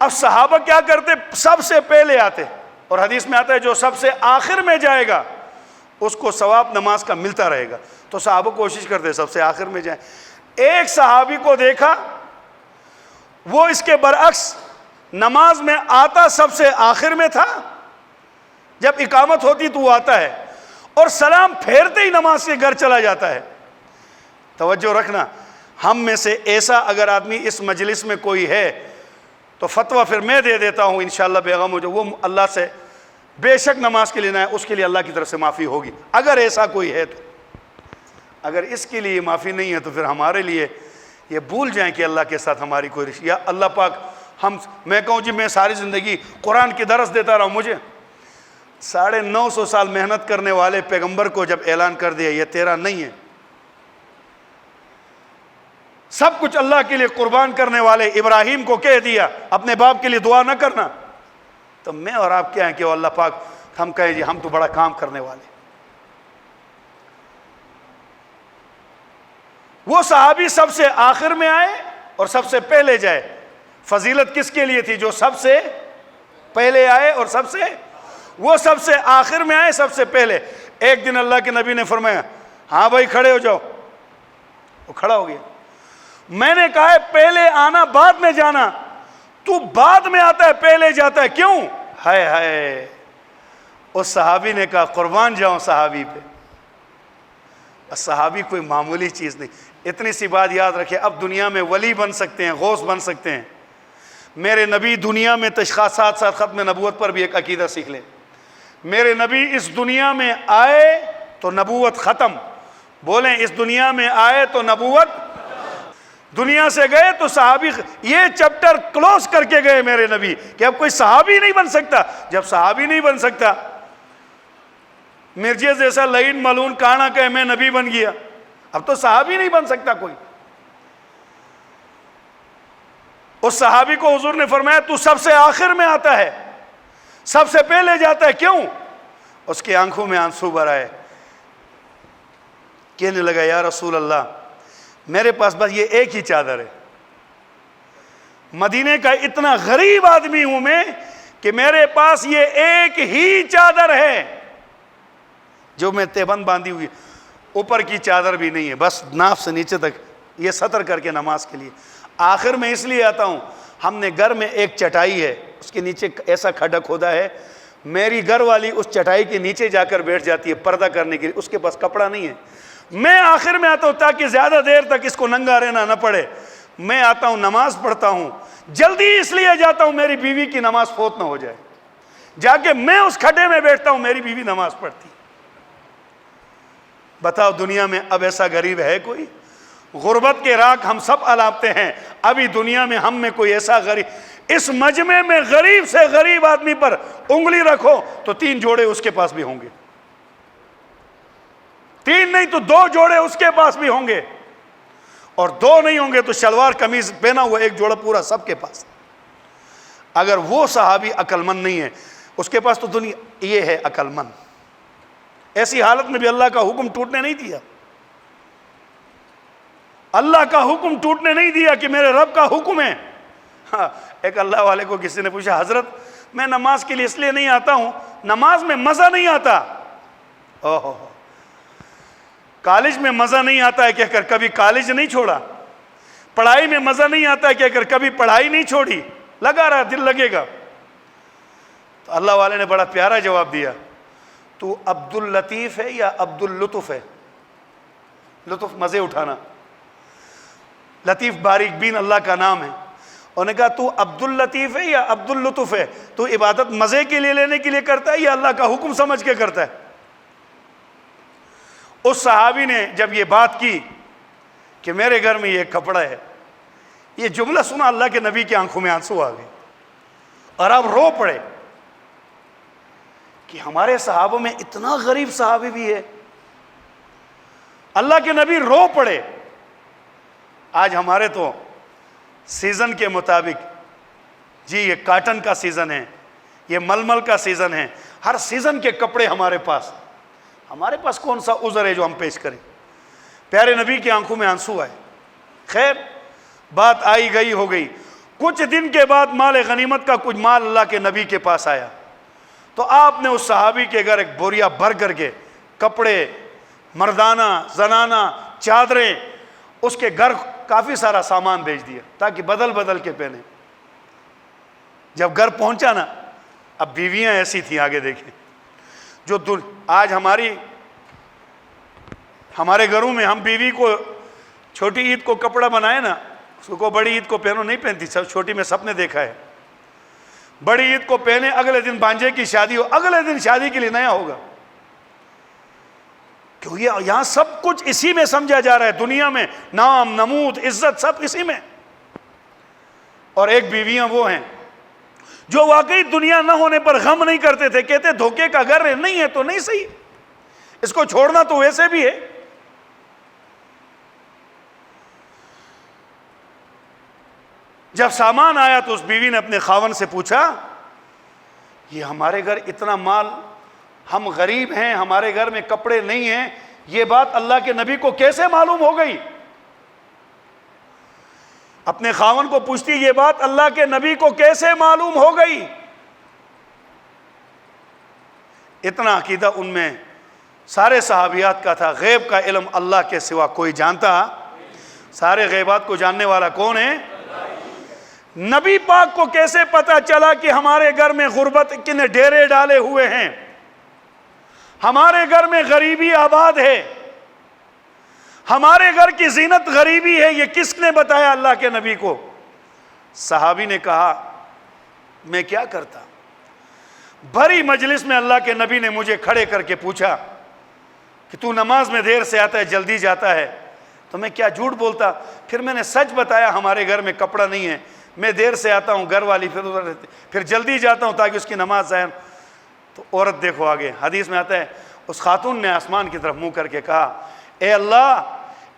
اب صحابہ کیا کرتے؟ سب سے پہلے آتے، اور حدیث میں آتا ہے جو سب سے آخر میں جائے گا اس کو ثواب نماز کا ملتا رہے گا۔ تو صحابہ کوشش کرتے سب سے آخر میں جائیں۔ ایک صحابی کو دیکھا وہ اس کے برعکس نماز میں آتا سب سے آخر میں تھا، جب اقامت ہوتی تو وہ آتا ہے اور سلام پھیرتے ہی نماز کے گھر چلا جاتا ہے۔ توجہ رکھنا، ہم میں سے ایسا اگر آدمی اس مجلس میں کوئی ہے تو فتویٰ پھر میں دے دیتا ہوں انشاءاللہ بیغم ہو جو وہ اللہ سے بے شک نماز کے لیے نہ ہے، اس کے لیے اللہ کی طرف سے معافی ہوگی اگر ایسا کوئی ہے تو۔ اگر اس کے لیے معافی نہیں ہے تو پھر ہمارے لیے یہ بھول جائیں کہ اللہ کے ساتھ ہماری کوئی رشتہ، یا اللہ پاک میں کہوں جی میں ساری زندگی قرآن کی درس دیتا رہا ہوں، مجھے 950 سال محنت کرنے والے پیغمبر کو جب اعلان کر دیا یہ تیرا نہیں ہے، سب کچھ اللہ کے لیے قربان کرنے والے ابراہیم کو کہہ دیا اپنے باپ کے لیے دعا نہ کرنا، تو میں اور آپ کیا ہیں کہ اللہ پاک ہم کہیں جی ہم تو بڑا کام کرنے والے۔ وہ صحابی سب سے آخر میں آئے اور سب سے پہلے جائے۔ فضیلت کس کے لیے تھی؟ جو سب سے پہلے آئے اور وہ سب سے آخر میں آئے، سب سے پہلے۔ ایک دن اللہ کے نبی نے فرمایا ہاں بھائی کھڑے ہو جاؤ، وہ کھڑا ہو گیا۔ میں نے کہا ہے پہلے آنا بعد میں جانا، تو بعد میں آتا ہے پہلے جاتا ہے، کیوں؟ ہائے ہائے، اس صحابی نے کہا قربان جاؤں صحابی پہ۔ صحابی کوئی معمولی چیز نہیں۔ اتنی سی بات یاد رکھے، اب دنیا میں ولی بن سکتے ہیں، غوث بن سکتے ہیں، میرے نبی دنیا میں ساتھ ساتھ ختم نبوت پر بھی ایک عقیدہ سیکھ لیں. میرے نبی اس دنیا میں آئے تو نبوت ختم. بولیں اس دنیا میں آئے تو نبوت, دنیا سے گئے تو صحابی, یہ چپٹر کلوز کر کے گئے میرے نبی کہ اب کوئی صحابی نہیں بن سکتا. جب صحابی نہیں بن سکتا, مرزا جیسا لعین ملعون کانا کہ میں نبی بن گیا, اب تو صحابی نہیں بن سکتا کوئی. اس صحابی کو حضور نے فرمایا تو سب سے آخر میں آتا ہے, سب سے پہلے جاتا ہے. کیوں؟ اس کی آنکھوں میں آنسو بھر آئے, کہنے لگا یا رسول اللہ میرے پاس بس یہ ایک ہی چادر ہے, مدینے کا اتنا غریب آدمی ہوں میں کہ میرے پاس یہ ایک ہی چادر ہے جو میں تہبند باندھی ہوئی, اوپر کی چادر بھی نہیں ہے, بس ناف سے نیچے تک یہ سطر کر کے نماز کے لیے. آخر میں اس لیے آتا ہوں, ہم نے گھر میں ایک چٹائی ہے, اس کے نیچے ایسا کھڈا کھودا ہے, میری گھر والی اس چٹائی کے نیچے جا کر بیٹھ جاتی ہے پردہ کرنے کے لیے, اس کے پاس کپڑا نہیں ہے. میں آخر میں آتا ہوں تاکہ زیادہ دیر تک اس کو ننگا رہنا نہ پڑے. میں آتا ہوں, نماز پڑھتا ہوں, جلدی اس لیے جاتا ہوں میری بیوی کی نماز فوت نہ ہو جائے. جا کے میں اس کھڈے میں بیٹھتا ہوں, میری بیوی نماز پڑھتی. بتاؤ دنیا میں اب ایسا غریب ہے کوئی؟ غربت کے راگ ہم سب الاپتے ہیں, ابھی دنیا میں ہم میں کوئی ایسا غریب, اس مجمع میں غریب سے غریب آدمی پر انگلی رکھو تو 3 جوڑے اس کے پاس بھی ہوں گے, 3 نہیں تو 2 جوڑے اس کے پاس بھی ہوں گے, اور 2 نہیں ہوں گے تو شلوار قمیض پہنا ہوا 1 جوڑا پورا سب کے پاس. اگر وہ صحابی عقل مند نہیں ہے, اس کے پاس تو دنیا یہ ہے عقل مند. ایسی حالت میں بھی اللہ کا حکم ٹوٹنے نہیں دیا, اللہ کا حکم ٹوٹنے نہیں دیا کہ میرے رب کا حکم ہے. ہاں, ایک اللہ والے کو کسی نے پوچھا حضرت میں نماز کے لیے اس لیے نہیں آتا ہوں, نماز میں مزہ نہیں آتا. اوہ, کالج میں مزہ نہیں آتا ہے کہہ کر کبھی کالج نہیں چھوڑا, پڑھائی میں مزہ نہیں آتا ہے کہہ کر کبھی پڑھائی نہیں چھوڑی, لگا رہا دل لگے گا. تو اللہ والے نے بڑا پیارا جواب دیا, تو عبد اللطیف ہے یا عبد اللطف ہے؟ لطف مزے اٹھانا, لطیف باریک بین اللہ کا نام ہے. انہوں نے کہا تو عبد اللطیف ہے یا عبد اللطف ہے؟ تو عبادت مزے کے لیے لینے کے لیے کرتا ہے یا اللہ کا حکم سمجھ کے کرتا ہے؟ اس صحابی نے جب یہ بات کی کہ میرے گھر میں یہ کپڑا ہے, یہ جملہ سنا اللہ کے نبی کی آنکھوں میں آنسو آ گئے اور آپ رو پڑے کہ ہمارے صحابوں میں اتنا غریب صحابی بھی ہے. اللہ کے نبی رو پڑے. آج ہمارے تو سیزن کے مطابق, جی یہ کاٹن کا سیزن ہے, یہ ململ کا سیزن ہے, ہر سیزن کے کپڑے ہمارے پاس کون سا عذر ہے جو ہم پیش کریں؟ پیارے نبی کی آنکھوں میں آنسو آئے. خیر بات آئی گئی ہو گئی. کچھ دن کے بعد مال غنیمت کا کچھ مال اللہ کے نبی کے پاس آیا, تو آپ نے اس صحابی کے گھر ایک بوریا بھر کر کے کپڑے, مردانہ زنانہ چادریں, اس کے گھر کافی سارا سامان بھیج دیا تاکہ بدل بدل کے پہنے. جب گھر پہنچا نا, اب بیویاں ایسی تھیں, آگے دیکھیں, جو آج ہمارے گھروں میں ہم بیوی کو چھوٹی عید کو کپڑا بنائے نا, اس کو بڑی عید کو پہنو نہیں پہنتی, سب چھوٹی میں سب نے دیکھا ہے. بڑی عید کو پہنے, اگلے دن بانجے کی شادی ہو, اگلے دن شادی کے لیے نیا ہوگا. کیوں؟ یہاں سب کچھ اسی میں سمجھا جا رہا ہے. دنیا میں نام, نمود, عزت سب اسی میں. اور ایک بیویاں وہ ہیں جو واقعی دنیا نہ ہونے پر غم نہیں کرتے تھے, کہتے دھوکے کا گھر ہے, نہیں ہے تو نہیں صحیح, اس کو چھوڑنا تو ویسے بھی ہے. جب سامان آیا تو اس بیوی نے اپنے خاون سے پوچھا, یہ ہمارے گھر اتنا مال, ہم غریب ہیں, ہمارے گھر میں کپڑے نہیں ہیں, یہ بات اللہ کے نبی کو کیسے معلوم ہو گئی؟ اپنے خاون کو پوچھتی, یہ بات اللہ کے نبی کو کیسے معلوم ہو گئی؟ اتنا عقیدہ ان میں سارے صحابیات کا تھا. غیب کا علم اللہ کے سوا کوئی جانتا, سارے غیبات کو جاننے والا کون ہے؟ نبی پاک کو کیسے پتا چلا کہ ہمارے گھر میں غربت کے ڈیرے ڈالے ہوئے ہیں, ہمارے گھر میں غریبی آباد ہے, ہمارے گھر کی زینت غریبی ہے؟ یہ کس نے بتایا اللہ کے نبی کو؟ صحابی نے کہا میں کیا کرتا؟ بھری مجلس میں اللہ کے نبی نے مجھے کھڑے کر کے پوچھا کہ تو نماز میں دیر سے آتا ہے جلدی جاتا ہے، تو میں کیا جھوٹ بولتا؟ پھر میں نے سچ بتایا ہمارے گھر میں کپڑا نہیں ہے، میں دیر سے آتا ہوں، گھر والی پھر ادھر رہتے، پھر جلدی جاتا ہوں تاکہ اس کی نماز ضائع۔ تو عورت دیکھو آگے حدیث میں آتا ہے اس خاتون نے آسمان کی طرف منہ کر کے کہا اے اللہ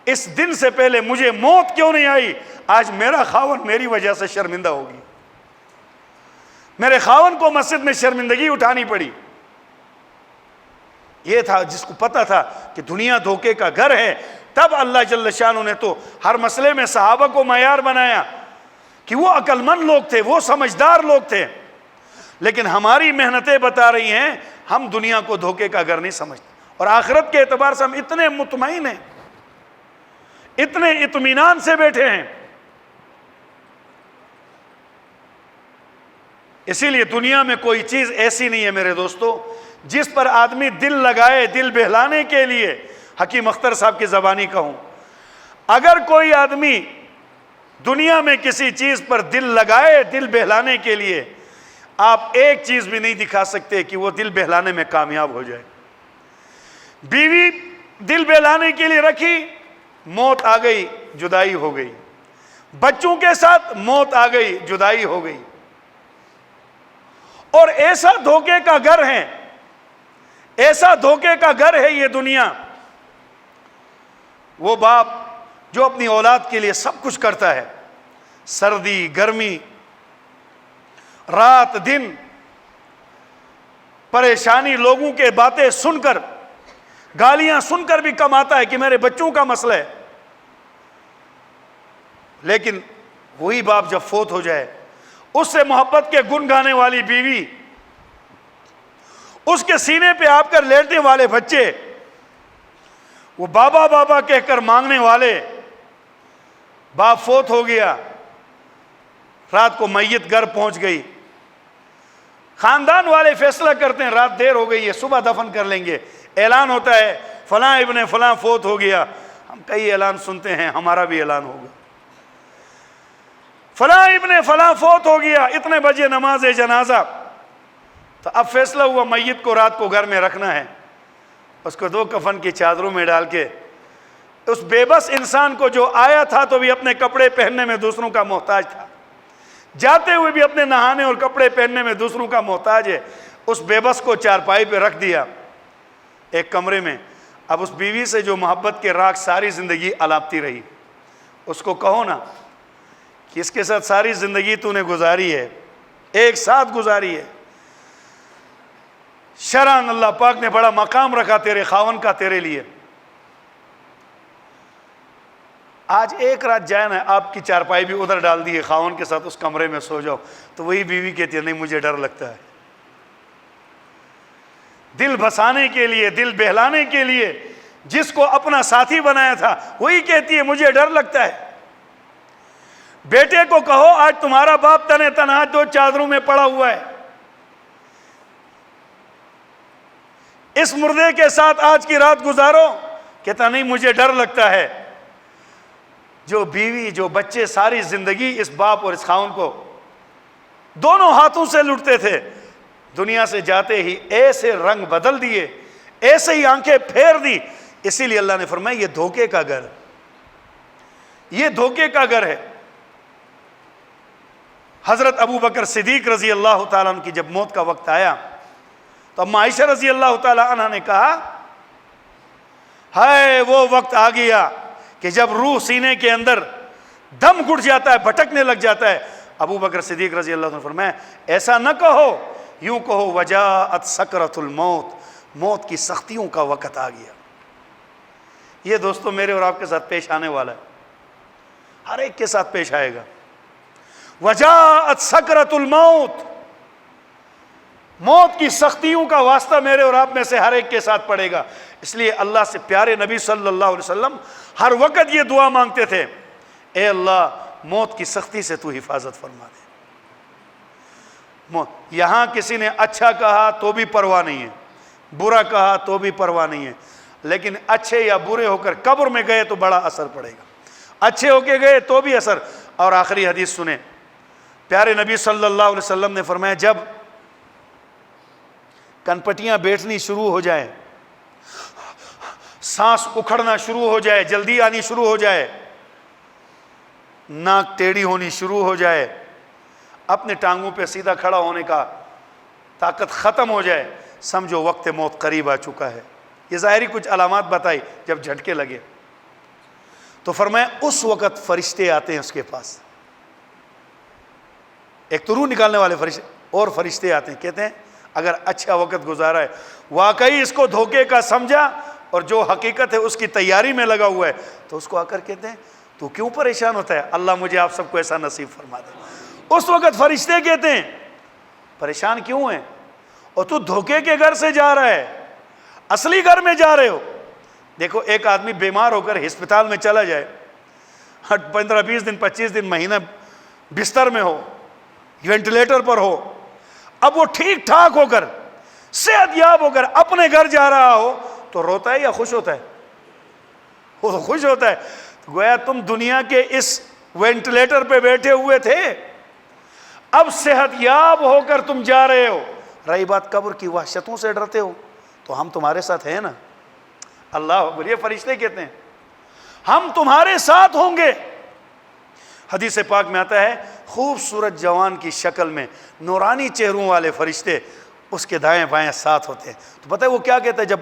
اس دن سے پہلے مجھے موت کیوں نہیں آئی؟ آج میرا خاون میری وجہ سے شرمندہ ہوگی، میرے خاون کو مسجد میں شرمندگی اٹھانی پڑی۔ یہ تھا جس کو پتا تھا کہ دنیا دھوکے کا گھر ہے، تب اللہ جل شانہ نے تو ہر مسئلے میں صحابہ کو معیار بنایا کہ وہ عقل مند لوگ تھے، وہ سمجھدار لوگ تھے۔ لیکن ہماری محنتیں بتا رہی ہیں ہم دنیا کو دھوکے کا گھر نہیں سمجھتے، اور آخرت کے اعتبار سے ہم اتنے مطمئن ہیں، اتنے اطمینان سے بیٹھے ہیں۔ اسی لیے دنیا میں کوئی چیز ایسی نہیں ہے میرے دوستو جس پر آدمی دل لگائے، دل بہلانے کے لیے۔ حکیم اختر صاحب کی زبانی کہوں، اگر کوئی آدمی دنیا میں کسی چیز پر دل لگائے دل بہلانے کے لیے، آپ ایک چیز بھی نہیں دکھا سکتے کہ وہ دل بہلانے میں کامیاب ہو جائے۔ بیوی دل بہلانے کے لیے رکھی، موت آ گئی، جدائی ہو گئی۔ بچوں کے ساتھ موت آ گئی، جدائی ہو گئی۔ اور ایسا دھوکے کا گھر ہے، ایسا دھوکے کا گھر ہے یہ دنیا۔ وہ باپ جو اپنی اولاد کے لیے سب کچھ کرتا ہے، سردی گرمی رات دن پریشانی، لوگوں کے باتیں سن کر گالیاں سن کر بھی کماتا ہے کہ میرے بچوں کا مسئلہ ہے، لیکن وہی باپ جب فوت ہو جائے، اس سے محبت کے گن گانے والی بیوی، اس کے سینے پہ آپ کر لیٹنے والے بچے، وہ بابا بابا کہہ کر مانگنے والے، باپ فوت ہو گیا، رات کو میت گھر پہنچ گئی، خاندان والے فیصلہ کرتے ہیں رات دیر ہو گئی ہے صبح دفن کر لیں گے، اعلان ہوتا ہے فلاں ابن فلاں فوت ہو گیا۔ ہم کئی اعلان سنتے ہیں، ہمارا بھی اعلان ہوگا، فلاں ابن فلاں فوت ہو گیا، اتنے بجے نماز جنازہ۔ تو اب فیصلہ ہوا میت کو رات کو گھر میں رکھنا ہے، اس کو 2 کفن کی چادروں میں ڈال کے، اس بے بس انسان کو جو آیا تھا تو بھی اپنے کپڑے پہننے میں دوسروں کا محتاج تھا، جاتے ہوئے بھی اپنے نہانے اور کپڑے پہننے میں دوسروں کا محتاج ہے، اس بے بس کو چارپائی پہ رکھ دیا ایک کمرے میں۔ اب اس بیوی سے جو محبت کے راگ ساری زندگی الاپتی رہی، اس کو کہو نا کہ اس کے ساتھ ساری زندگی تو نے گزاری ہے، ایک ساتھ گزاری ہے، شرعاً اللہ پاک نے بڑا مقام رکھا تیرے خاون کا تیرے لیے، آج ایک رات جائے نا، آپ کی چارپائی بھی ادھر ڈال دیے، خاون کے ساتھ اس کمرے میں سو جاؤ، تو وہی بیوی کہتی ہے نہیں مجھے ڈر لگتا ہے۔ دل بسانے کے لیے، دل بہلانے کے لیے جس کو اپنا ساتھی بنایا تھا، وہی کہتی ہے مجھے ڈر لگتا ہے۔ بیٹے کو کہو آج تمہارا باپ تنے تنہا 2 چادروں میں پڑا ہوا ہے، اس مردے کے ساتھ آج کی رات گزارو، کہتا نہیں مجھے ڈر لگتا ہے۔ جو بیوی جو بچے ساری زندگی اس باپ اور اس خاون کو دونوں ہاتھوں سے لٹتے تھے، دنیا سے جاتے ہی ایسے رنگ بدل دیے، ایسے ہی آنکھیں پھیر دی۔ اسی لیے اللہ نے فرمایا یہ دھوکے کا گھر، یہ دھوکے کا گھر ہے۔ حضرت ابو بکر صدیق رضی اللہ تعالیٰ عنہ کی جب موت کا وقت آیا تو اما عائشہ رضی اللہ تعالیٰ عنہ نے کہا ہائے وہ وقت آ گیا کہ جب روح سینے کے اندر دم گھٹ جاتا ہے، بھٹکنے لگ جاتا ہے۔ ابو بکر صدیق رضی اللہ عنہ نے فرمایا ایسا نہ کہو، یوں کہو وجاءت سکرۃ الموت، موت کی سختیوں کا وقت آ گیا۔ یہ دوستو میرے اور آپ کے ساتھ پیش آنے والا ہے، ہر ایک کے ساتھ پیش آئے گا۔ وجاءت سکرۃ الموت، موت کی سختیوں کا واسطہ میرے اور آپ میں سے ہر ایک کے ساتھ پڑے گا۔ اس لیے اللہ سے پیارے نبی صلی اللہ علیہ وسلم ہر وقت یہ دعا مانگتے تھے اے اللہ موت کی سختی سے تو حفاظت فرما دے۔ یہاں کسی نے اچھا کہا تو بھی پرواہ نہیں ہے، برا کہا تو بھی پرواہ نہیں ہے، لیکن اچھے یا برے ہو کر قبر میں گئے تو بڑا اثر پڑے گا، اچھے ہو کے گئے تو بھی اثر۔ اور آخری حدیث سنیں، پیارے نبی صلی اللہ علیہ وسلم نے فرمایا جب کنپٹیاں بیٹھنی شروع ہو جائیں، سانس اکھڑنا شروع ہو جائے، جلدی آنی شروع ہو جائے، ناک ٹیڑھی ہونی شروع ہو جائے، اپنے ٹانگوں پہ سیدھا کھڑا ہونے کا طاقت ختم ہو جائے، سمجھو وقت موت قریب آ چکا ہے۔ یہ ظاہری کچھ علامات بتائی جب جھٹکے لگے تو فرمایا اس وقت فرشتے آتے ہیں اس کے پاس، ایک تو روح نکالنے والے فرشتے، اور فرشتے آتے ہیں، کہتے ہیں اگر اچھا وقت گزارا ہے، واقعی اس کو دھوکے کا سمجھا اور جو حقیقت ہے اس کی تیاری میں لگا ہوا ہے، تو اس کو آ کر کہتے ہیں تو کیوں پریشان ہوتا ہے، اللہ مجھے آپ سب کو ایسا نصیب فرما دے۔ اس وقت فرشتے کہتے ہیں پریشان کیوں ہیں، اور تو دھوکے کے گھر سے جا رہا ہے، اصلی گھر میں جا رہے ہو۔ دیکھو ایک آدمی بیمار ہو کر ہسپتال میں چلا جائے، 15-20 دن 25 دن مہینہ بستر میں ہو، وینٹیلیٹر پر ہو، اب وہ ٹھیک ٹھاک ہو کر صحت یاب ہو کر اپنے گھر جا رہا ہو تو روتا ہے یا خوش ہوتا ہے؟ وہ خوش ہوتا ہے۔ گویا تم دنیا کے اس وینٹیلیٹر پہ بیٹھے ہوئے تھے، اب صحت یاب ہو کر تم جا رہے ہو۔ رہی بات قبر کی وحشتوں سے ڈرتے ہو تو ہم تمہارے ساتھ ہیں نا، اللہ بولیے، فرشتے کہتے ہیں ہم تمہارے ساتھ ہوں گے۔ حدیث پاک میں آتا ہے خوبصورت جوان کی شکل میں نورانی چہروں والے فرشتے اس کے دائیں بائیں ساتھ ہوتے ہیں۔ تو پتہ ہے وہ کیا کہتا ہے جب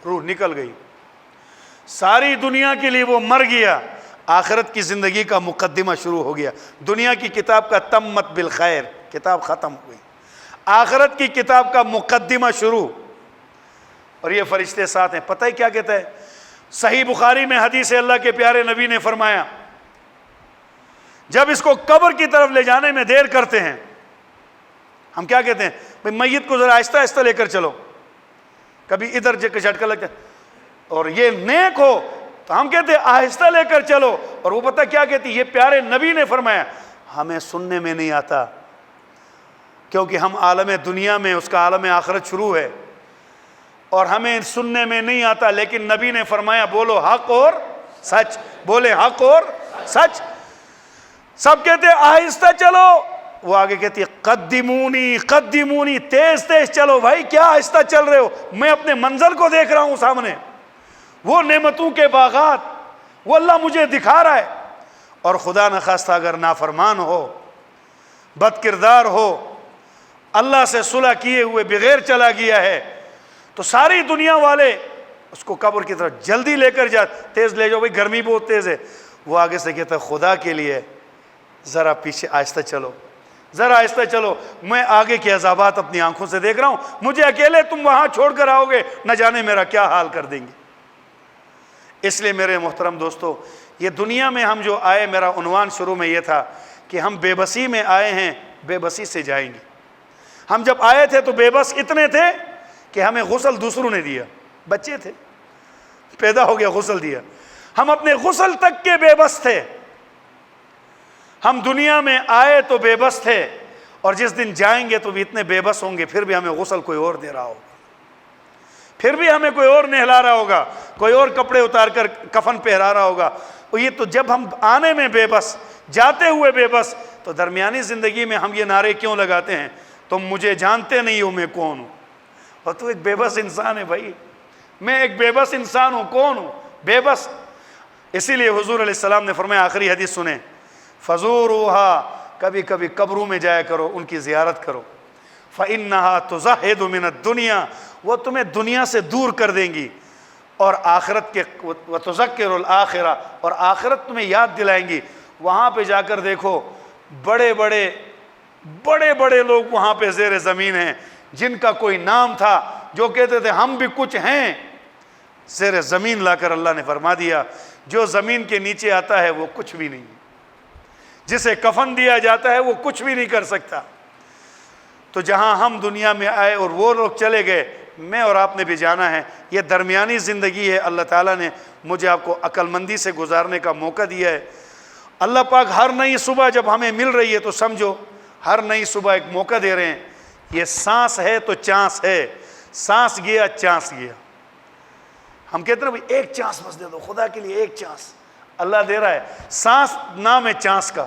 روح نکل گئی، ساری دنیا کے لیے وہ مر گیا، آخرت کی زندگی کا مقدمہ شروع ہو گیا، دنیا کی کتاب کا تمت بالخیر، کتاب ختم ہو گئی، آخرت کی کتاب کا مقدمہ شروع، اور یہ فرشتے ساتھ ہیں۔ پتہ ہے کیا کہتا ہے؟ صحیح بخاری میں حدیث ہے، اللہ کے پیارے نبی نے فرمایا جب اس کو قبر کی طرف لے جانے میں دیر کرتے ہیں، ہم کیا کہتے ہیں بھئی میت کو ذرا آہستہ آہستہ لے کر چلو، کبھی ادھر جھٹکا لگتا ہے، اور یہ نیک ہو تو ہم کہتے ہیں آہستہ لے کر چلو، اور وہ پتہ کیا کہتی، یہ پیارے نبی نے فرمایا ہمیں سننے میں نہیں آتا، کیونکہ ہم عالم دنیا میں، اس کا عالم آخرت شروع ہے، اور ہمیں سننے میں نہیں آتا، لیکن نبی نے فرمایا بولو حق اور سچ، بولے حق اور سچ۔ سب کہتے ہیں آہستہ چلو، وہ آگے کہتی ہے قدمونی قدمونی، تیز تیز چلو۔ بھائی کیا آہستہ چل رہے ہو، میں اپنے منظر کو دیکھ رہا ہوں سامنے، وہ نعمتوں کے باغات، وہ اللہ مجھے دکھا رہا ہے، اور خدا نخواستہ اگر نافرمان ہو، بد کردار ہو، اللہ سے صلح کیے ہوئے بغیر چلا گیا ہے، تو ساری دنیا والے اس کو قبر کی طرف جلدی لے کر جا، تیز لے جاؤ بھائی گرمی بہت تیز ہے۔ وہ آگے سے کہتا ہے خدا کے لیے ذرا پیچھے آہستہ چلو، ذرا آہستہ چلو، میں آگے کے عذابات اپنی آنکھوں سے دیکھ رہا ہوں، مجھے اکیلے تم وہاں چھوڑ کر آؤ گے، نہ جانے میرا کیا حال کر دیں گے۔ اس لیے میرے محترم دوستو، یہ دنیا میں ہم جو آئے، میرا عنوان شروع میں یہ تھا کہ ہم بے بسی میں آئے ہیں، بے بسی سے جائیں گے۔ ہم جب آئے تھے تو بے بس اتنے تھے کہ ہمیں غسل دوسروں نے دیا، بچے تھے، پیدا ہو گیا غسل دیا، ہم اپنے غسل تک کے بے بس تھے۔ ہم دنیا میں آئے تو بے بس تھے، اور جس دن جائیں گے تو بھی اتنے بے بس ہوں گے، پھر بھی ہمیں غسل کوئی اور دے رہا ہوگا، پھر بھی ہمیں کوئی اور نہلا رہا ہوگا، کوئی اور کپڑے اتار کر کفن پہنا رہا ہوگا۔ اور یہ تو جب ہم آنے میں بے بس، جاتے ہوئے بے بس، تو درمیانی زندگی میں ہم یہ نعرے کیوں لگاتے ہیں، تم مجھے جانتے نہیں ہو میں کون ہوں، اور تو ایک بے بس انسان ہے بھائی، میں ایک بے بس انسان ہوں، کون ہوں؟ بے بس۔ اسی لیے حضور علیہ السلام نے فرمایا، آخری حدیث سنیں، فزوروها، کبھی کبھی قبروں میں جایا کرو، ان کی زیارت کرو، فإنها تزہد من الدنیا، وہ تمہیں دنیا سے دور کر دیں گی، اور آخرت کے وتذکر الآخرہ، اور آخرت تمہیں یاد دلائیں گی۔ وہاں پہ جا کر دیکھو، بڑے بڑے لوگ وہاں پہ زیر زمین ہیں، جن کا کوئی نام تھا، جو کہتے تھے ہم بھی کچھ ہیں، زیر زمین لا کر اللہ نے فرما دیا جو زمین کے نیچے آتا ہے وہ کچھ بھی نہیں، جسے کفن دیا جاتا ہے وہ کچھ بھی نہیں کر سکتا۔ تو جہاں ہم دنیا میں آئے اور وہ لوگ چلے گئے، میں اور آپ نے بھی جانا ہے، یہ درمیانی زندگی ہے، اللہ تعالیٰ نے مجھے آپ کو عقل مندی سے گزارنے کا موقع دیا ہے۔ اللہ پاک ہر نئی صبح جب ہمیں مل رہی ہے تو سمجھو ہر نئی صبح ایک موقع دے رہے ہیں۔ یہ سانس ہے تو چانس ہے، سانس گیا چانس گیا۔ ہم کہتے ہیں بھائی ایک چانس بس دے دو، خدا کے لیے ایک چانس، اللہ دے رہا ہے۔ سانس نام ہے چانس کا،